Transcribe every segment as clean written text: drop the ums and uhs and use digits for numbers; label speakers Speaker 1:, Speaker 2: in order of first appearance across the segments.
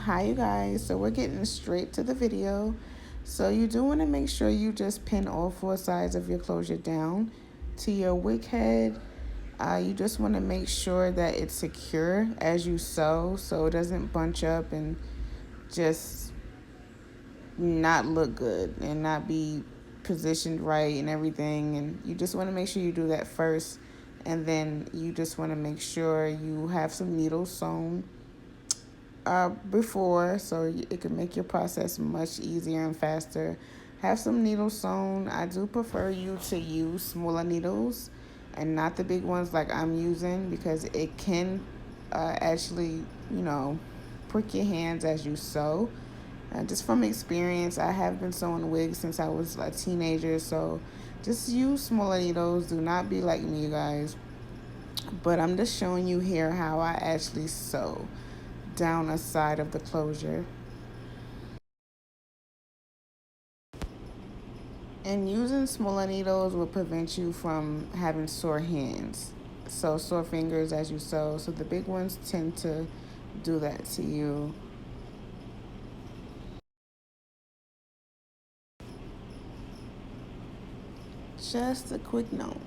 Speaker 1: Hi you guys, so we're getting straight to the video. So you do want to make sure you just pin all four sides of your closure down to your wig head. You just want to make sure that it's secure as you sew so it doesn't bunch up and just not look good and not be positioned right and everything. And you just want to make sure you do that first, and then you just want to make sure you have some needles sewn before, so it can make your process much easier and faster. Have some needles sewn. I do prefer you to use smaller needles and not the big ones like I'm using, because it can actually, prick your hands as you sew. Just from experience, I have been sewing wigs since I was a teenager, so just use smaller needles. Do not be like me, you guys. But I'm just showing you here how I actually sew down a side of the closure. And using smaller needles will prevent you from having sore hands. So sore fingers as you sew. So the big ones tend to do that to you. Just a quick note.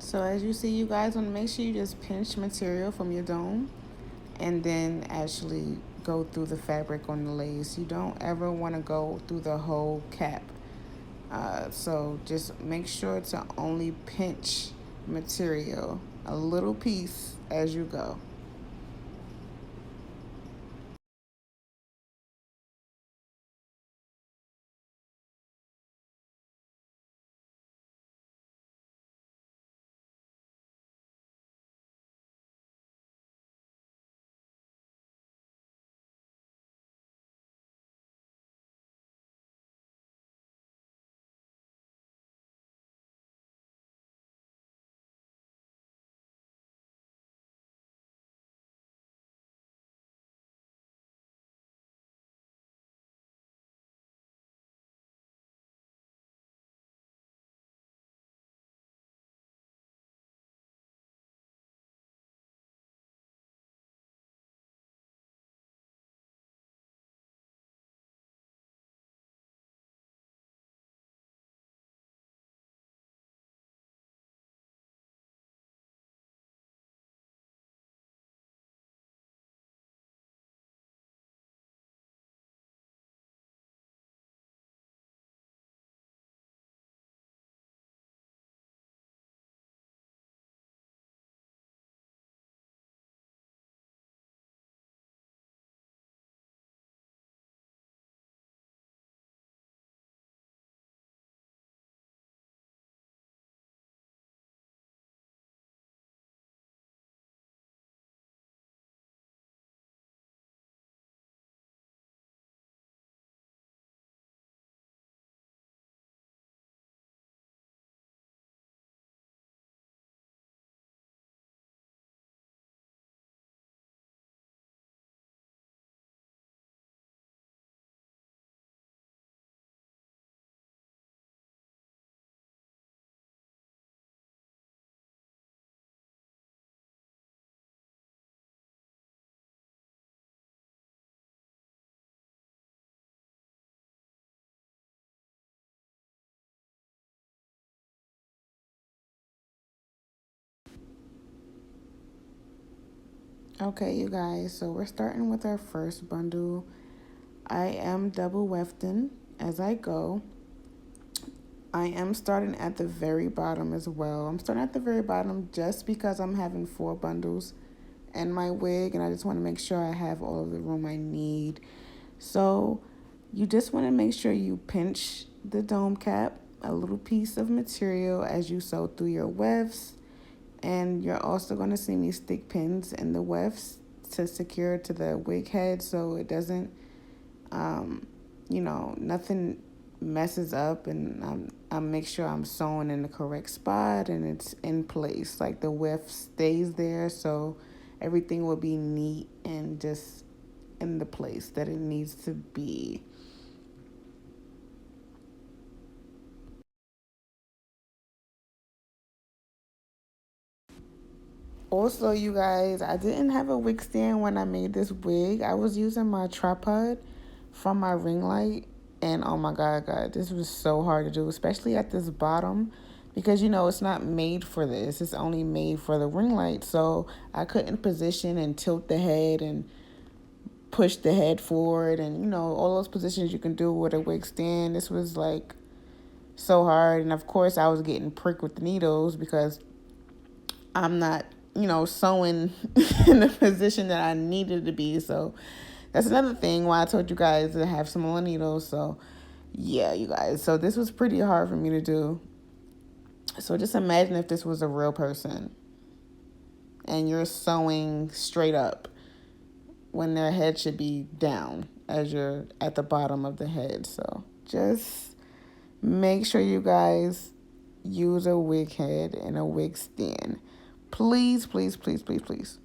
Speaker 1: So as you see, you guys want to make sure you just pinch material from your dome and then actually go through the fabric on the lace. You don't ever want to go through the whole cap. So just make sure to only pinch material, a little piece as you go. Okay, you guys, so we're starting with our first bundle. I am double wefting as I go. I am starting at the very bottom as well. I'm starting at the very bottom just because I'm having four bundles and my wig, and I just want to make sure I have all of the room I need. So you just want to make sure you pinch the dome cap, a little piece of material as you sew through your wefts. And you're also going to see me stick pins in the wefts to secure to the wig head so it doesn't, nothing messes up, and I make sure I'm sewing in the correct spot and it's in place. Like the weft stays there, so everything will be neat and just in the place that it needs to be. Also, you guys, I didn't have a wig stand when I made this wig. I was using my tripod from my ring light, and oh my god, this was so hard to do, especially at this bottom, because it's not made for this. It's only made for the ring light, so I couldn't position and tilt the head and push the head forward, and all those positions you can do with a wig stand. This was like so hard, and of course I was getting pricked with the needles because I'm not, sewing in the position that I needed to be. So that's another thing why I told you guys to have some more needles. So yeah, you guys. So this was pretty hard for me to do. So just imagine if this was a real person and you're sewing straight up when their head should be down as you're at the bottom of the head. So just make sure you guys use a wig head and a wig stand. Please, please, please, please, please.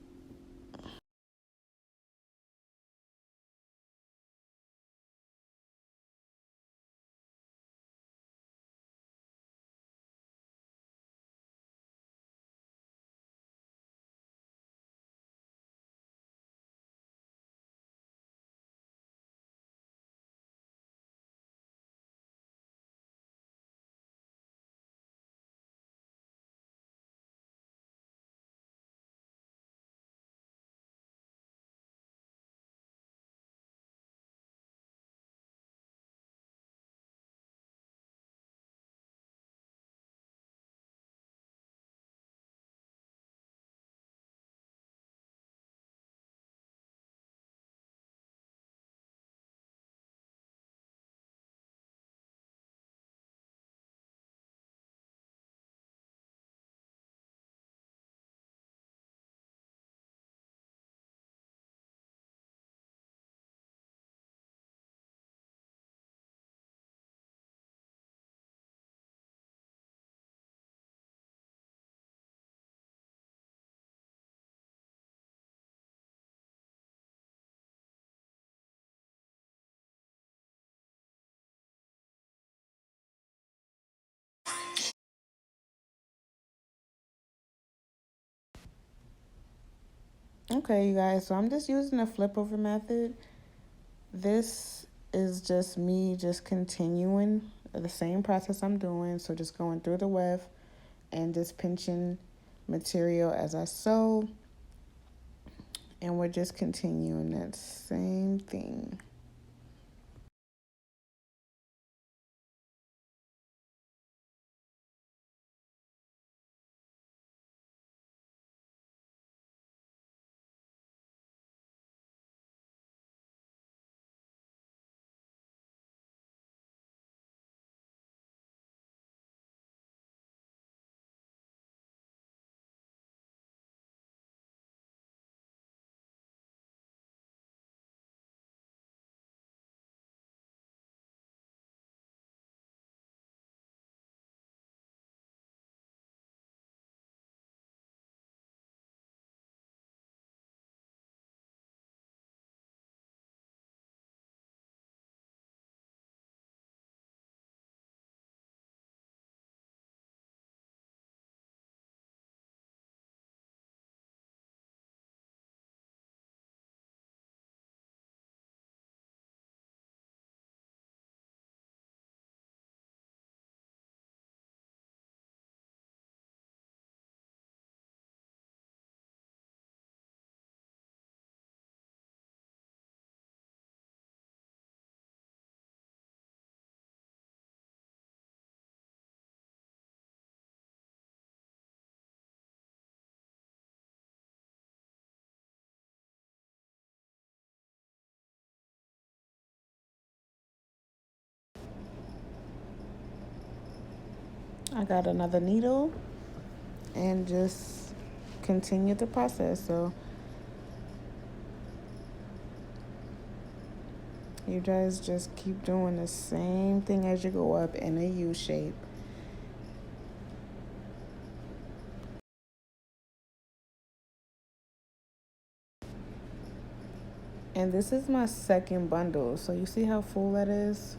Speaker 1: Okay, you guys, so I'm just using a flip over method. This is just me just continuing the same process I'm doing. So just going through the weft and just pinching material as I sew. And we're just continuing that same thing. I got another needle and just continue the process. So you guys just keep doing the same thing as you go up in a U shape. And this is my second bundle. So you see how full that is?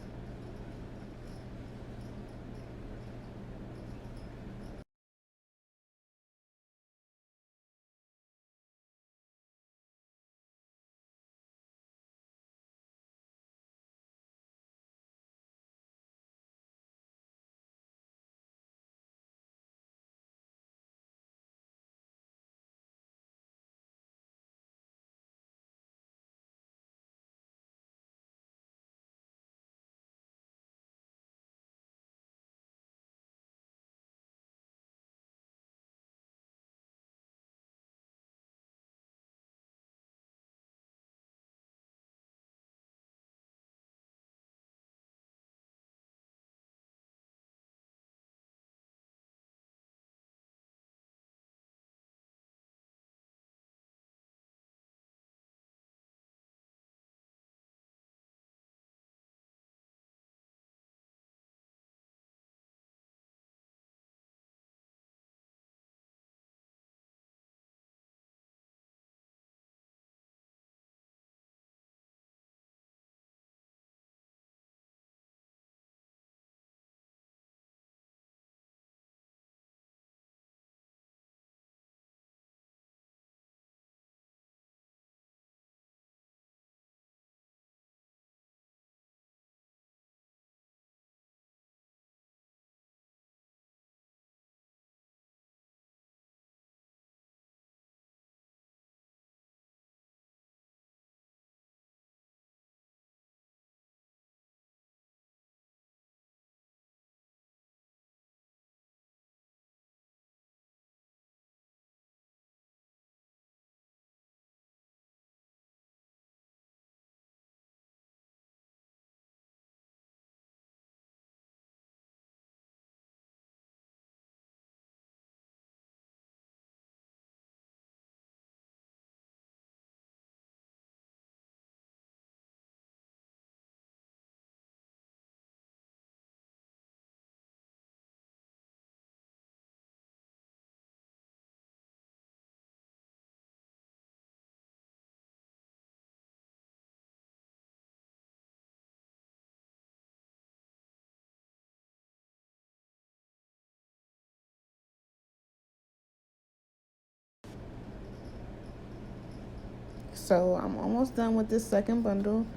Speaker 1: So I'm almost done with this second bundle.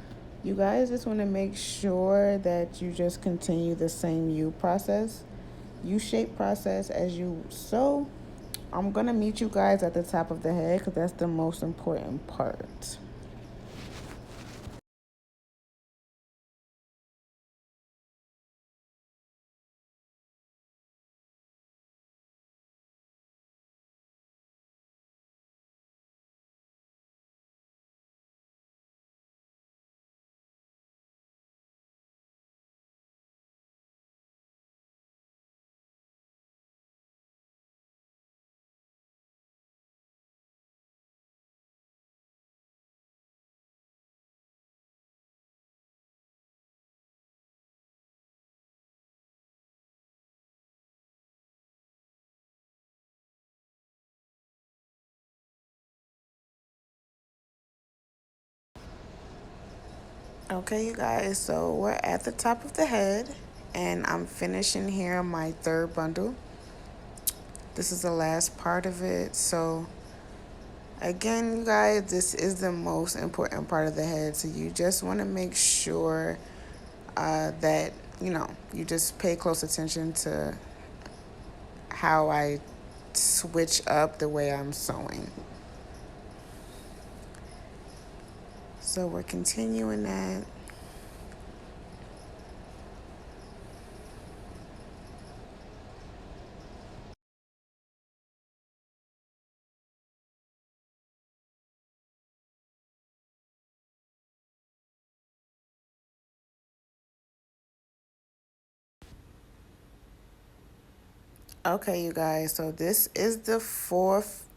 Speaker 1: You guys just want to make sure that you just continue the same U shape process as you sew. I'm gonna meet you guys at the top of the head because that's the most important part. Okay, you guys, so we're at the top of the head, and I'm finishing here my third bundle. This is the last part of it. So, again, you guys, this is the most important part of the head. So, you just want to make sure that, you just pay close attention to how I switch up the way I'm sewing. So, we're continuing that. Okay, you guys, so this is the fourth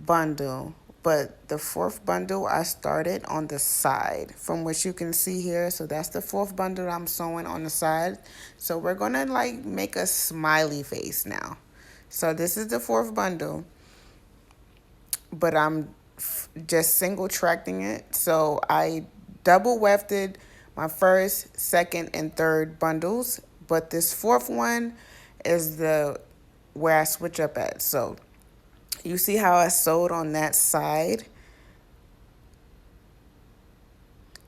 Speaker 1: bundle, but the fourth bundle I started on the side from which you can see here. So that's the fourth bundle I'm sewing on the side. So we're gonna like make a smiley face now. So this is the fourth bundle, but I'm just single tracking it. So I double wefted my first, second, and third bundles, but this fourth one is the where I switch up at. So you see how I sewed on that side,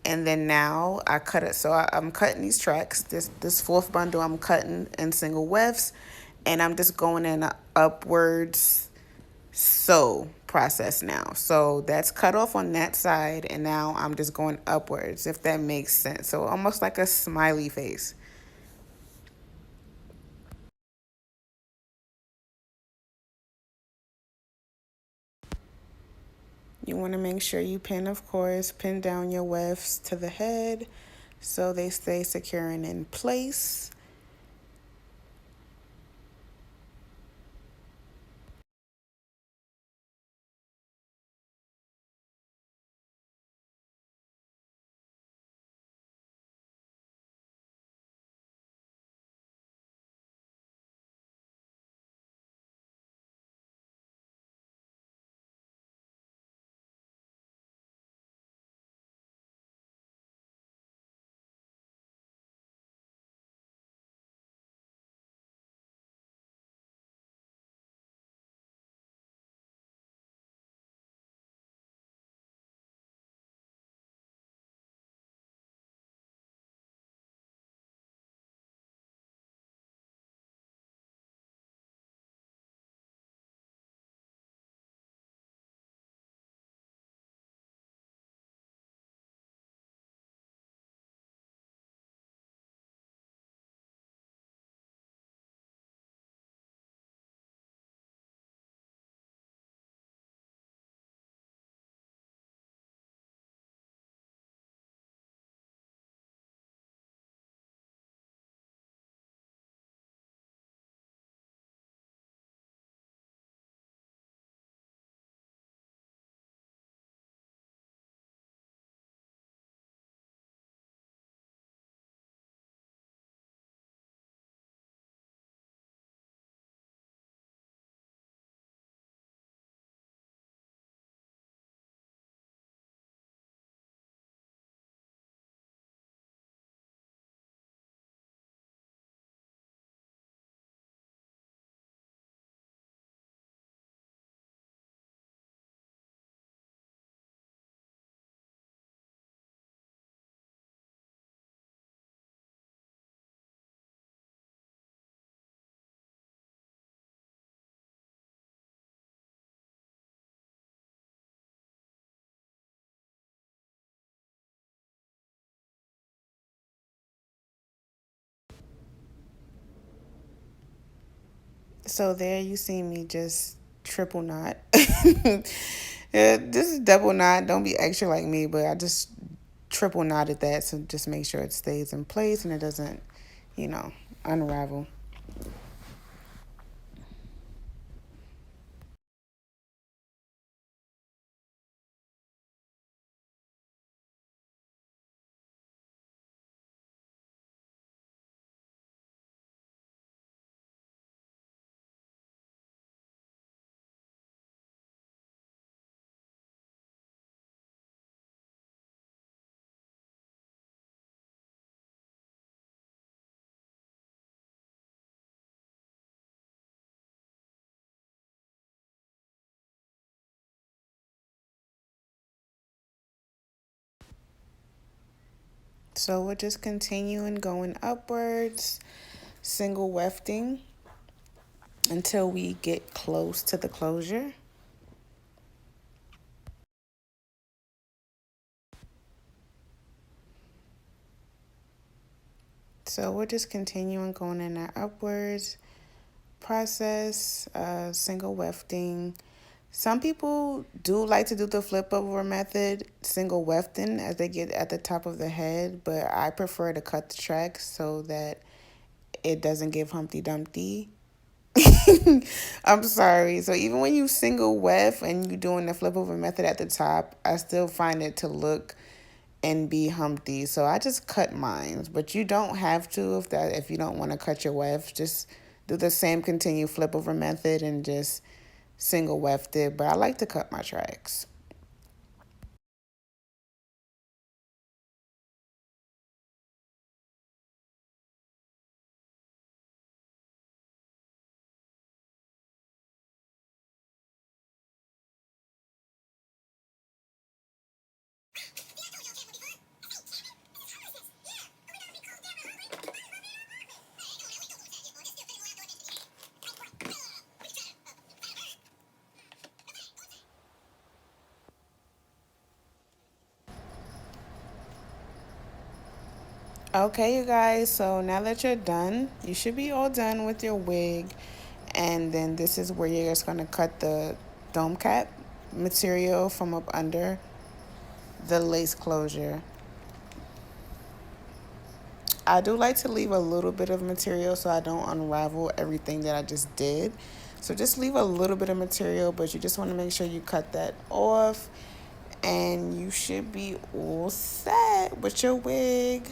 Speaker 1: and then now I cut it. So I'm cutting these tracks. This fourth bundle I'm cutting in single wefts, and I'm just going in a upwards sew process now. So that's cut off on that side, and now I'm just going upwards, if that makes sense. So almost like a smiley face. You want to make sure you pin, of course, pin down your wefts to the head so they stay secure and in place. So there you see me just triple knot. Yeah, this is double knot. Don't be extra like me, but I just triple knotted that, so just make sure it stays in place and it doesn't, you know, unravel. So we're just continuing going upwards, single wefting until we get close to the closure. So we're just continuing going in that upwards process, single wefting. Some people do like to do the flip over method, single wefting, as they get at the top of the head, but I prefer to cut the tracks so that it doesn't give Humpty Dumpty. I'm sorry. So even when you single weft and you doing the flip over method at the top, I still find it to look and be humpty. So I just cut mine. But you don't have to if you don't want to cut your weft. Just do the same continue flip over method and just single weft it. But I like to cut my tracks. Okay, you guys, so now that you're done, you should be all done with your wig. And then this is where you're just going to cut the dome cap material from up under the lace closure. I do like to leave a little bit of material so I don't unravel everything that I just did. So just leave a little bit of material, but you just want to make sure you cut that off. And you should be all set with your wig.